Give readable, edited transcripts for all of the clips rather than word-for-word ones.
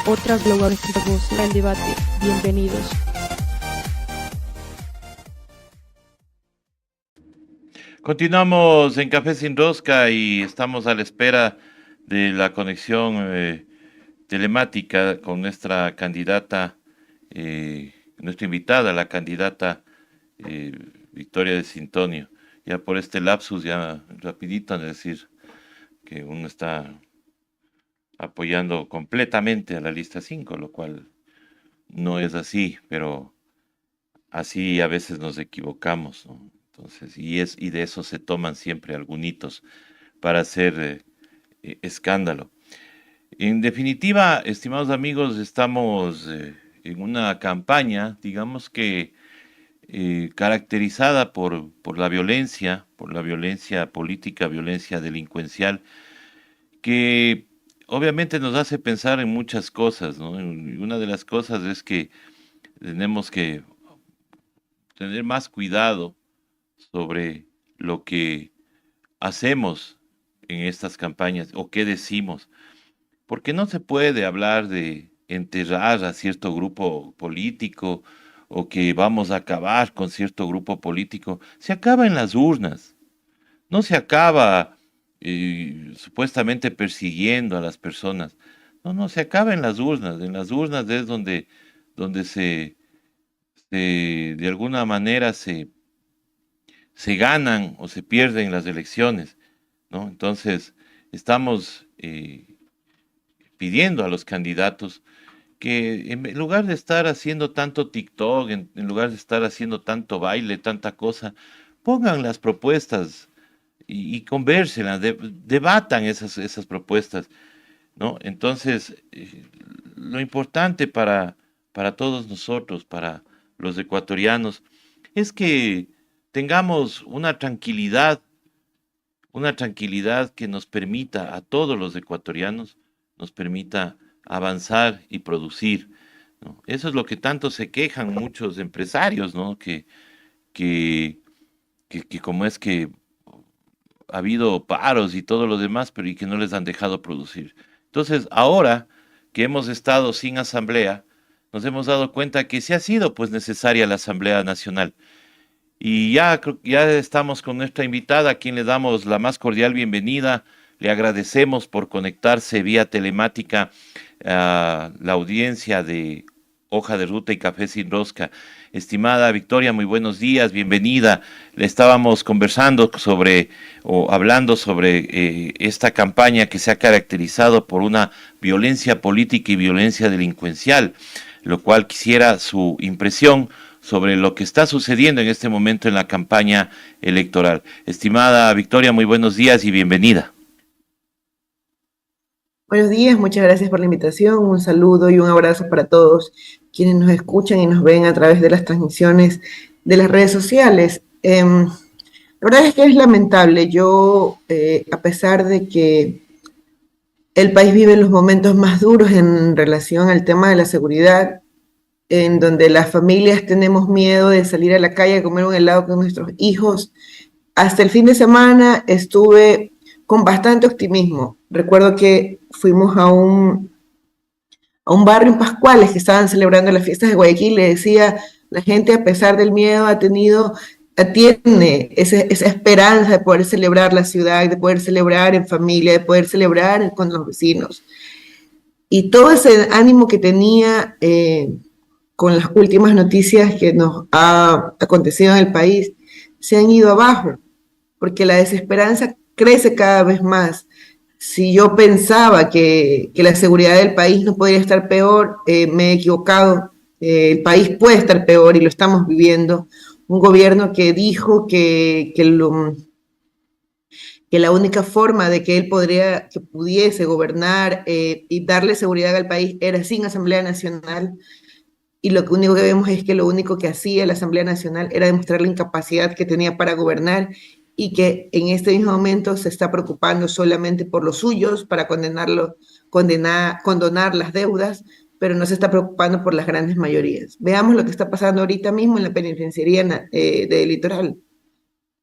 otra global voz en debate. Bienvenidos. Continuamos en Café Sin Rosca y estamos a la espera de la conexión telemática con nuestra candidata, nuestra invitada, la candidata Victoria de Sintonio. Ya por este lapsus, ya rapidito, es decir, que uno está apoyando completamente a la lista 5, lo cual no es así, pero así a veces nos equivocamos, ¿no? Entonces, y de eso se toman siempre algunitos para hacer escándalo. En definitiva, estimados amigos, estamos en una campaña, digamos que caracterizada por la violencia política, violencia delincuencial, que obviamente nos hace pensar en muchas cosas, ¿no? Y una de las cosas es que tenemos que tener más cuidado sobre lo que hacemos en estas campañas o qué decimos, porque no se puede hablar de enterrar a cierto grupo político o que vamos a acabar con cierto grupo político. Se acaba en las urnas, no se acaba supuestamente persiguiendo a las personas. No, no, se acaba en las urnas. En las urnas es donde de alguna manera se ganan o se pierden las elecciones, ¿no? Entonces, estamos pidiendo a los candidatos que en lugar de estar haciendo tanto TikTok, en lugar de estar haciendo tanto baile, tanta cosa, pongan las propuestas y convérsenlas, debatan esas propuestas, ¿no? Entonces, lo importante para todos nosotros, para los ecuatorianos, es que tengamos una tranquilidad que nos permita a todos los ecuatorianos, nos permita avanzar y producir, ¿no? Eso es lo que tanto se quejan muchos empresarios, ¿no? Que como es que ha habido paros y todo lo demás, pero y que no les han dejado producir. Entonces, ahora que hemos estado sin asamblea, nos hemos dado cuenta que sí ha sido pues necesaria la Asamblea Nacional. Y ya estamos con nuestra invitada, a quien le damos la más cordial bienvenida. Le agradecemos por conectarse vía telemática a la audiencia de Hoja de Ruta y Café Sin Rosca. Estimada Victoria, muy buenos días, bienvenida. Le estábamos conversando sobre o hablando sobre esta campaña que se ha caracterizado por una violencia política y violencia delincuencial, lo cual quisiera su impresión sobre lo que está sucediendo en este momento en la campaña electoral. Estimada Victoria, muy buenos días y bienvenida. Buenos días, muchas gracias por la invitación, un saludo y un abrazo para todos quienes nos escuchan y nos ven a través de las transmisiones de las redes sociales. La verdad es que es lamentable. Yo, a pesar de que el país vive los momentos más duros en relación al tema de la seguridad, en donde las familias tenemos miedo de salir a la calle a comer un helado con nuestros hijos, hasta el fin de semana estuve con bastante optimismo. Recuerdo que fuimos a un barrio en Pascuales que estaban celebrando las fiestas de Guayaquil. Le decía, la gente a pesar del miedo tiene esa esperanza de poder celebrar la ciudad, de poder celebrar en familia, de poder celebrar con los vecinos. Y todo ese ánimo que tenía con las últimas noticias que nos ha acontecido en el país se han ido abajo, porque la desesperanza crece cada vez más. Si yo pensaba que la seguridad del país no podría estar peor, me he equivocado. El país puede estar peor y lo estamos viviendo. Un gobierno que dijo que la única forma de que él pudiese gobernar y darle seguridad al país era sin Asamblea Nacional. Y lo único que vemos es que lo único que hacía la Asamblea Nacional era demostrar la incapacidad que tenía para gobernar y que en este mismo momento se está preocupando solamente por los suyos, para condonar las deudas, pero no se está preocupando por las grandes mayorías. Veamos lo que está pasando ahorita mismo en la penitenciaría del Litoral.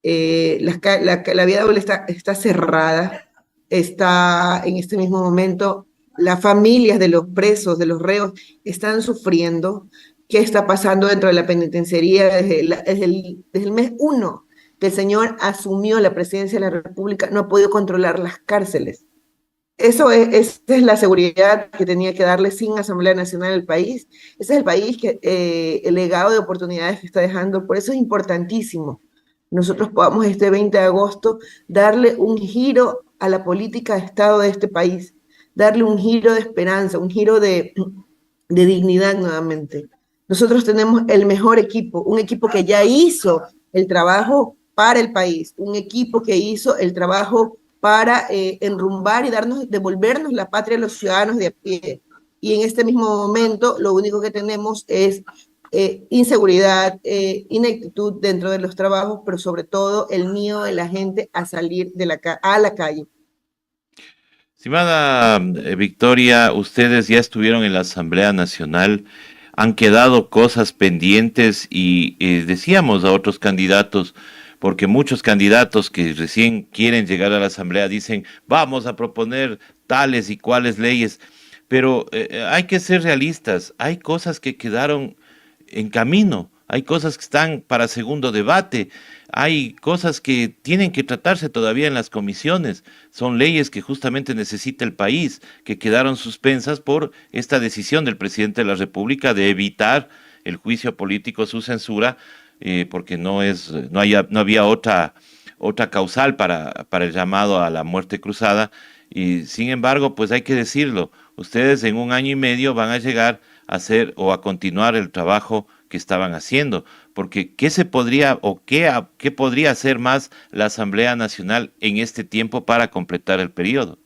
La vía doble está cerrada, está en este mismo momento las familias de los presos, de los reos, están sufriendo, qué está pasando dentro de la penitenciaría desde el mes 1 que el señor asumió la presidencia de la República, no ha podido controlar las cárceles. Esa es la seguridad que tenía que darle sin Asamblea Nacional al país. Ese es el país que el legado de oportunidades que está dejando. Por eso es importantísimo nosotros podamos este 20 de agosto darle un giro a la política de Estado de este país, darle un giro de esperanza, un giro de dignidad nuevamente. Nosotros tenemos el mejor equipo, un equipo que ya hizo el trabajo para el país, un equipo que hizo el trabajo para enrumbar y devolvernos la patria a los ciudadanos de a pie. Y en este mismo momento lo único que tenemos es inseguridad, ineptitud dentro de los trabajos, pero sobre todo el miedo de la gente a salir a la calle. Estimada Victoria, ustedes ya estuvieron en la Asamblea Nacional, han quedado cosas pendientes y decíamos a otros candidatos, porque muchos candidatos que recién quieren llegar a la Asamblea dicen, vamos a proponer tales y cuales leyes, pero hay que ser realistas, hay cosas que quedaron en camino, hay cosas que están para segundo debate, hay cosas que tienen que tratarse todavía en las comisiones, son leyes que justamente necesita el país, que quedaron suspensas por esta decisión del presidente de la República de evitar el juicio político, su censura, porque no había otra causal para el llamado a la muerte cruzada, y sin embargo, pues hay que decirlo, ustedes en un año y medio van a llegar a hacer o a continuar el trabajo que estaban haciendo, porque ¿qué se podría o qué podría hacer más la Asamblea Nacional en este tiempo para completar el periodo?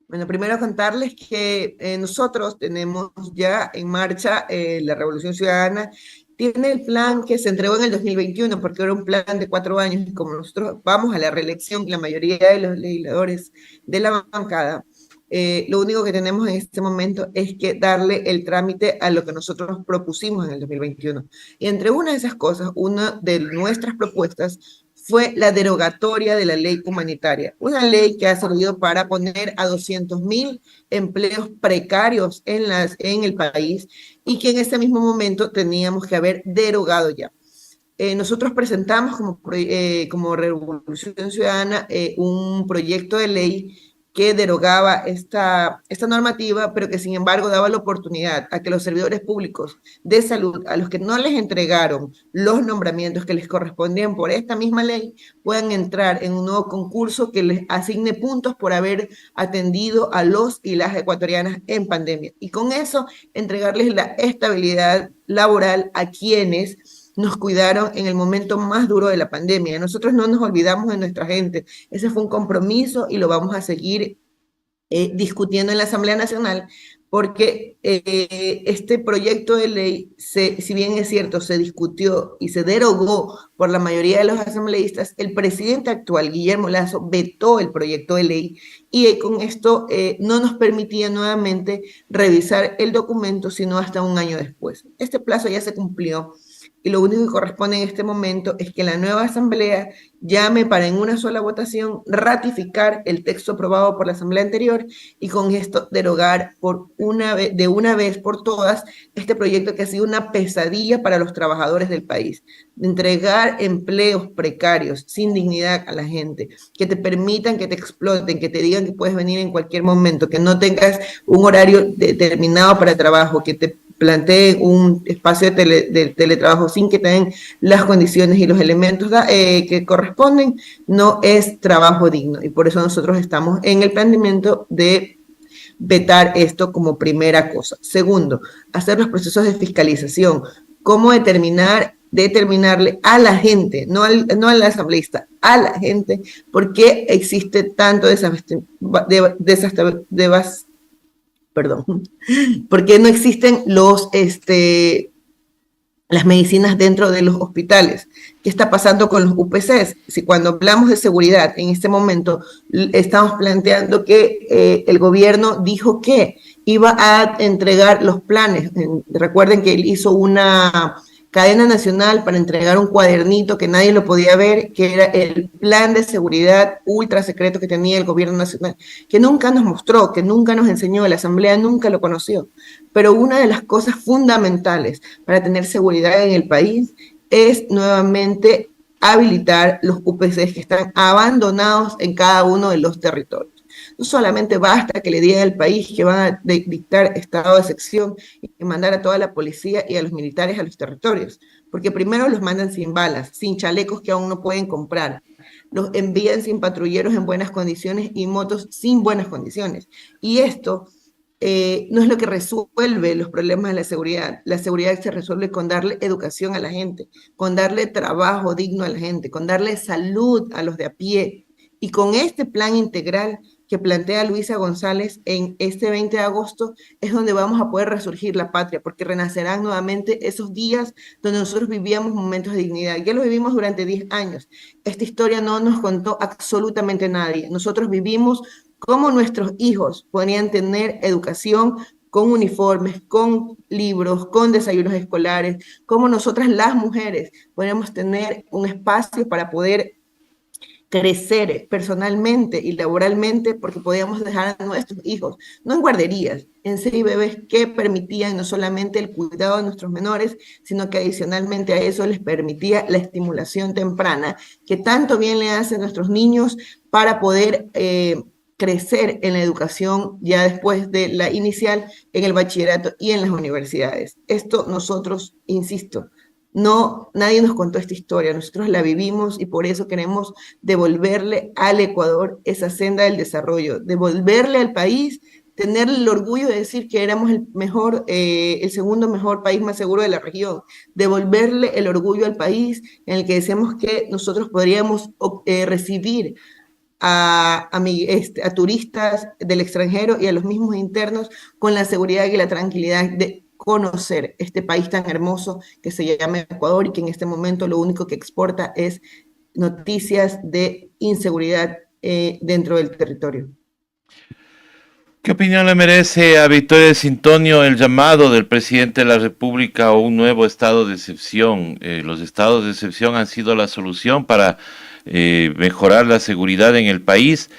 Bueno, primero contarles que nosotros tenemos ya en marcha la Revolución Ciudadana. Tiene el plan que se entregó en el 2021, porque era un plan de 4 años, y como nosotros vamos a la reelección, la mayoría de los legisladores de la bancada, lo único que tenemos en este momento es que darle el trámite a lo que nosotros propusimos en el 2021. Y entre una de esas cosas, una de nuestras propuestas fue la derogatoria de la ley humanitaria, una ley que ha servido para poner a 200.000 empleos precarios en el país y que en este mismo momento teníamos que haber derogado ya. Nosotros presentamos como Revolución Ciudadana un proyecto de ley que derogaba esta normativa, pero que sin embargo daba la oportunidad a que los servidores públicos de salud, a los que no les entregaron los nombramientos que les correspondían por esta misma ley, puedan entrar en un nuevo concurso que les asigne puntos por haber atendido a los y las ecuatorianas en pandemia. Y con eso entregarles la estabilidad laboral a quienes nos cuidaron en el momento más duro de la pandemia. Nosotros no nos olvidamos de nuestra gente. Ese fue un compromiso y lo vamos a seguir discutiendo en la Asamblea Nacional, porque este proyecto de ley, si bien es cierto, se discutió y se derogó por la mayoría de los asambleístas, el presidente actual, Guillermo Lasso, vetó el proyecto de ley y con esto no nos permitía nuevamente revisar el documento, sino hasta un año después. Este plazo ya se cumplió. Y lo único que corresponde en este momento es que la nueva asamblea llame para en una sola votación ratificar el texto aprobado por la asamblea anterior y con esto derogar de una vez por todas este proyecto que ha sido una pesadilla para los trabajadores del país. Entregar empleos precarios sin dignidad a la gente, que te permitan que te exploten, que te digan que puedes venir en cualquier momento, que no tengas un horario determinado para trabajo, que te planteen un espacio de teletrabajo sin que tengan las condiciones y los elementos que corresponden, no es trabajo digno. Y por eso nosotros estamos en el planteamiento de vetar esto como primera cosa. Segundo, hacer los procesos de fiscalización. ¿Cómo determinarle a la gente, no al asambleísta, a la gente, por qué existe tanto ¿por qué no existen las medicinas dentro de los hospitales? ¿Qué está pasando con los UPCs? Si cuando hablamos de seguridad en este momento estamos planteando que el gobierno dijo que iba a entregar los planes. Recuerden que él hizo una cadena nacional para entregar un cuadernito que nadie lo podía ver, que era el plan de seguridad ultra secreto que tenía el gobierno nacional, que nunca nos mostró, que nunca nos enseñó, la Asamblea nunca lo conoció. Pero una de las cosas fundamentales para tener seguridad en el país es nuevamente habilitar los UPCs que están abandonados en cada uno de los territorios. No solamente basta que le digan al país que van a dictar estado de excepción y mandar a toda la policía y a los militares a los territorios, porque primero los mandan sin balas, sin chalecos que aún no pueden comprar, los envían sin patrulleros en buenas condiciones y motos sin buenas condiciones. Y esto no es lo que resuelve los problemas de la seguridad. La seguridad se resuelve con darle educación a la gente, con darle trabajo digno a la gente, con darle salud a los de a pie. Y con este plan integral que plantea Luisa González en este 20 de agosto es donde vamos a poder resurgir la patria, porque renacerán nuevamente esos días donde nosotros vivíamos momentos de dignidad. Ya lo vivimos durante 10 años. Esta historia no nos contó absolutamente nadie. Nosotros vivimos cómo nuestros hijos podrían tener educación con uniformes, con libros, con desayunos escolares, cómo nosotras las mujeres podríamos tener un espacio para poder crecer personalmente y laboralmente, porque podíamos dejar a nuestros hijos, no en guarderías, en CIBBs que permitían no solamente el cuidado de nuestros menores, sino que adicionalmente a eso les permitía la estimulación temprana, que tanto bien le hace a nuestros niños para poder crecer en la educación ya después de la inicial, en el bachillerato y en las universidades. Esto nosotros, insisto, no, nadie nos contó esta historia, nosotros la vivimos y por eso queremos devolverle al Ecuador esa senda del desarrollo, devolverle al país, tener el orgullo de decir que éramos el segundo mejor país más seguro de la región, devolverle el orgullo al país en el que decíamos que nosotros podríamos recibir a turistas del extranjero y a los mismos internos con la seguridad y la tranquilidad de conocer este país tan hermoso que se llama Ecuador y que en este momento lo único que exporta es noticias de inseguridad dentro del territorio. ¿Qué opinión le merece a Victoria Sintonio el llamado del presidente de la República a un nuevo estado de excepción? Los estados de excepción han sido la solución para mejorar la seguridad en el país,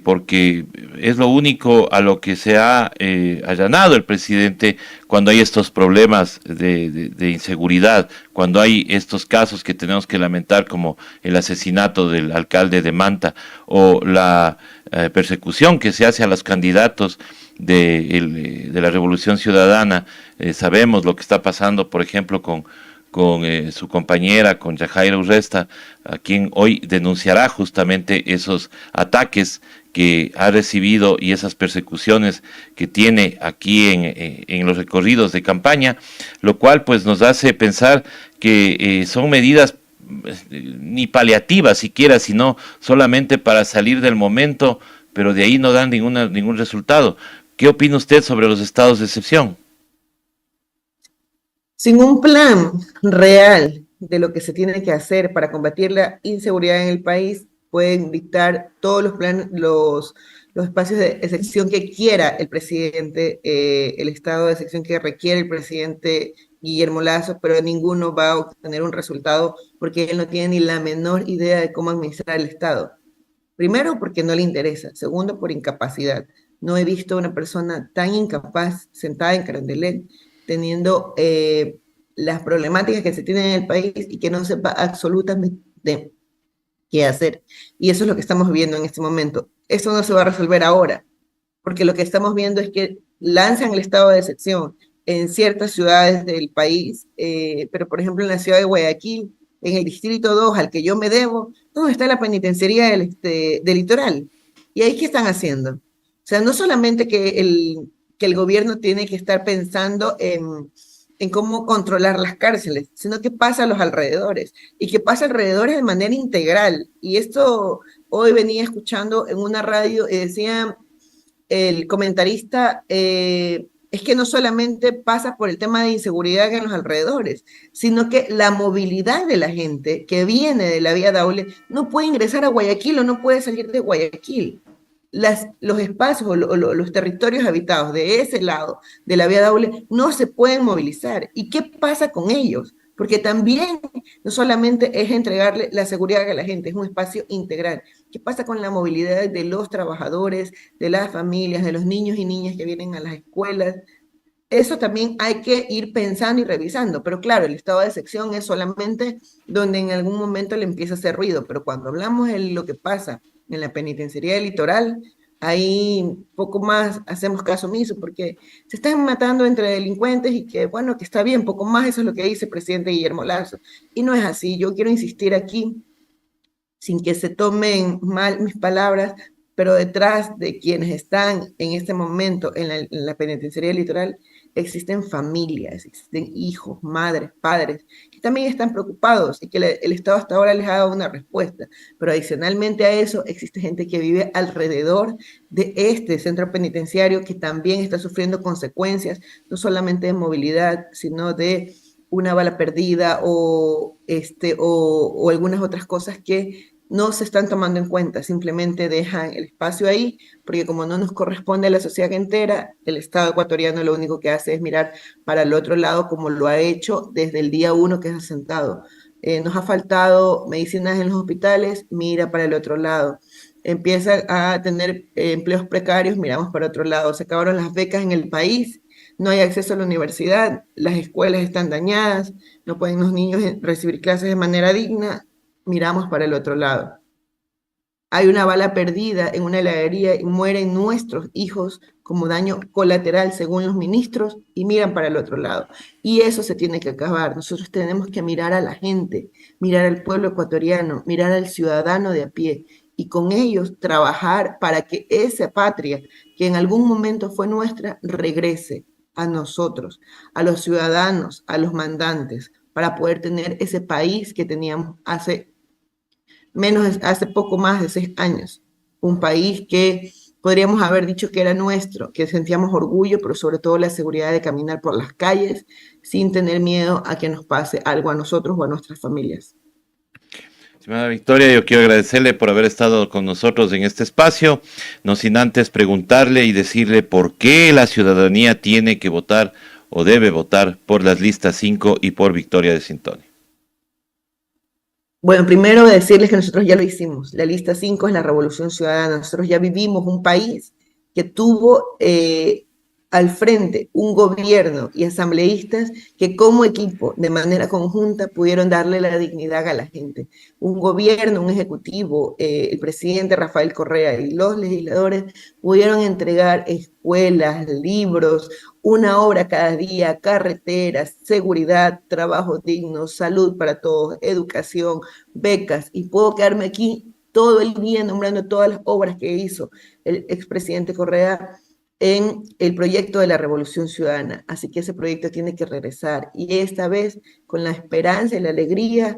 porque es lo único a lo que se ha allanado el presidente cuando hay estos problemas de inseguridad, cuando hay estos casos que tenemos que lamentar como el asesinato del alcalde de Manta o la persecución que se hace a los candidatos de la Revolución Ciudadana. Sabemos lo que está pasando, por ejemplo, con su compañera, con Yajaira Urresta, a quien hoy denunciará justamente esos ataques que ha recibido y esas persecuciones que tiene aquí en los recorridos de campaña, lo cual pues nos hace pensar que son medidas ni paliativas siquiera, sino solamente para salir del momento, pero de ahí no dan ningún resultado. ¿Qué opina usted sobre los estados de excepción? Sin un plan real de lo que se tiene que hacer para combatir la inseguridad en el país, pueden dictar todos los planes, los espacios de excepción que quiera el presidente, el estado de excepción que requiere el presidente Guillermo Lasso, pero ninguno va a obtener un resultado porque él no tiene ni la menor idea de cómo administrar el Estado. Primero, porque no le interesa. Segundo, por incapacidad. No he visto a una persona tan incapaz sentada en Carondelet teniendo las problemáticas que se tienen en el país y que no sepa absolutamente qué hacer. Y eso es lo que estamos viendo en este momento. Eso no se va a resolver ahora, porque lo que estamos viendo es que lanzan el estado de excepción en ciertas ciudades del país, pero por ejemplo en la ciudad de Guayaquil, en el distrito 2 al que yo me debo, ¿dónde está la penitenciaría del litoral? ¿Y ahí qué están haciendo? O sea, no solamente que el gobierno tiene que estar pensando en cómo controlar las cárceles, sino que pasa a los alrededores, y que pasa alrededores de manera integral. Y esto hoy venía escuchando en una radio y decía el comentarista, es que no solamente pasa por el tema de inseguridad en los alrededores, sino que la movilidad de la gente que viene de la vía Daule no puede ingresar a Guayaquil o no puede salir de Guayaquil. Los espacios o los territorios habitados de ese lado de la vía Daule no se pueden movilizar. ¿Y qué pasa con ellos? porque también no solamente es entregarle la seguridad a la gente, es un espacio integral. ¿Qué pasa con la movilidad de los trabajadores, de las familias, de los niños y niñas que vienen a las escuelas? Eso también hay que ir pensando y revisando, pero claro, el estado de excepción es solamente donde en algún momento le empieza a hacer ruido, pero cuando hablamos de lo que pasa en la penitenciaría del litoral, ahí poco más hacemos caso omiso, porque se están matando entre delincuentes y que bueno, que está bien, poco más eso es lo que dice el presidente Guillermo Lazo, y no es así. Yo quiero insistir aquí, sin que se tomen mal mis palabras, pero detrás de quienes están en este momento en la penitenciaría litoral existen familias, existen hijos, madres, padres, que también están preocupados y que el Estado hasta ahora les ha dado una respuesta. Pero adicionalmente a eso, existe gente que vive alrededor de este centro penitenciario que también está sufriendo consecuencias, no solamente de movilidad, sino de una bala perdida o algunas otras cosas que no se están tomando en cuenta, simplemente dejan el espacio ahí, porque como no nos corresponde a la sociedad entera, el Estado ecuatoriano lo único que hace es mirar para el otro lado, como lo ha hecho desde el día uno que es asentado. Nos ha faltado medicinas en los hospitales, mira para el otro lado. Empieza a tener empleos precarios, miramos para otro lado. Se acabaron las becas en el país, no hay acceso a la universidad, las escuelas están dañadas, no pueden los niños recibir clases de manera digna, miramos para el otro lado. Hay una bala perdida en una heladería y mueren nuestros hijos como daño colateral según los ministros y miran para el otro lado. Y eso se tiene que acabar. Nosotros tenemos que mirar a la gente, mirar al pueblo ecuatoriano, mirar al ciudadano de a pie y con ellos trabajar para que esa patria que en algún momento fue nuestra regrese a nosotros, a los ciudadanos, a los mandantes, para poder tener ese país que teníamos hace poco más de 6 años. Un país que podríamos haber dicho que era nuestro, que sentíamos orgullo, pero sobre todo la seguridad de caminar por las calles sin tener miedo a que nos pase algo a nosotros o a nuestras familias. Estimada Victoria, yo quiero agradecerle por haber estado con nosotros en este espacio, no sin antes preguntarle y decirle por qué la ciudadanía tiene que votar o debe votar por las listas 5 y por Victoria de Sintonio. Bueno, primero decirles que nosotros ya lo hicimos. La lista 5 es la Revolución Ciudadana. Nosotros ya vivimos un país que tuvo al frente un gobierno y asambleístas que como equipo, de manera conjunta, pudieron darle la dignidad a la gente. Un gobierno, un ejecutivo, el presidente Rafael Correa y los legisladores pudieron entregar escuelas, libros, una obra cada día, carreteras, seguridad, trabajo digno, salud para todos, educación, becas, y puedo quedarme aquí todo el día nombrando todas las obras que hizo el expresidente Correa en el proyecto de la Revolución Ciudadana. Así que ese proyecto tiene que regresar y esta vez con la esperanza y la alegría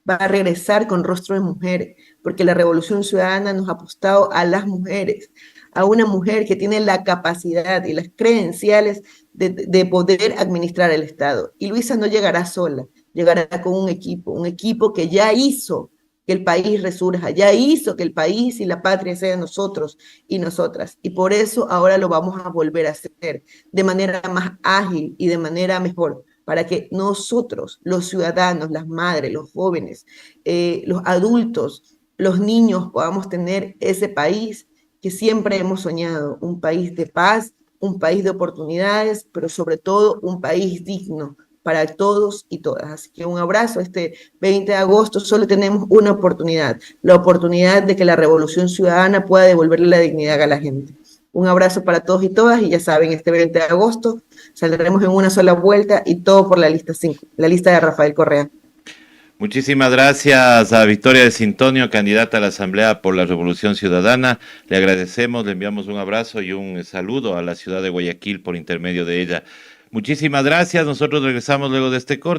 va a regresar con rostro de mujer, porque la Revolución Ciudadana nos ha apostado a las mujeres, a una mujer que tiene la capacidad y las credenciales de poder administrar el Estado. Y Luisa no llegará sola, llegará con un equipo que ya hizo que el país resurja, ya hizo que el país y la patria sean nosotros y nosotras. Y por eso ahora lo vamos a volver a hacer de manera más ágil y de manera mejor, para que nosotros, los ciudadanos, las madres, los jóvenes, los adultos, los niños, podamos tener ese país que siempre hemos soñado, un país de paz, un país de oportunidades, pero sobre todo un país digno para todos y todas. Así que un abrazo. Este 20 de agosto solo tenemos una oportunidad, la oportunidad de que la Revolución Ciudadana pueda devolverle la dignidad a la gente. Un abrazo para todos y todas, y ya saben, este 20 de agosto saldremos en una sola vuelta y todo por la lista 5, la lista de Rafael Correa. Muchísimas gracias a Victoria de Sintonio, candidata a la Asamblea por la Revolución Ciudadana. Le agradecemos, le enviamos un abrazo y un saludo a la ciudad de Guayaquil por intermedio de ella. Muchísimas gracias. Nosotros regresamos luego de este corte.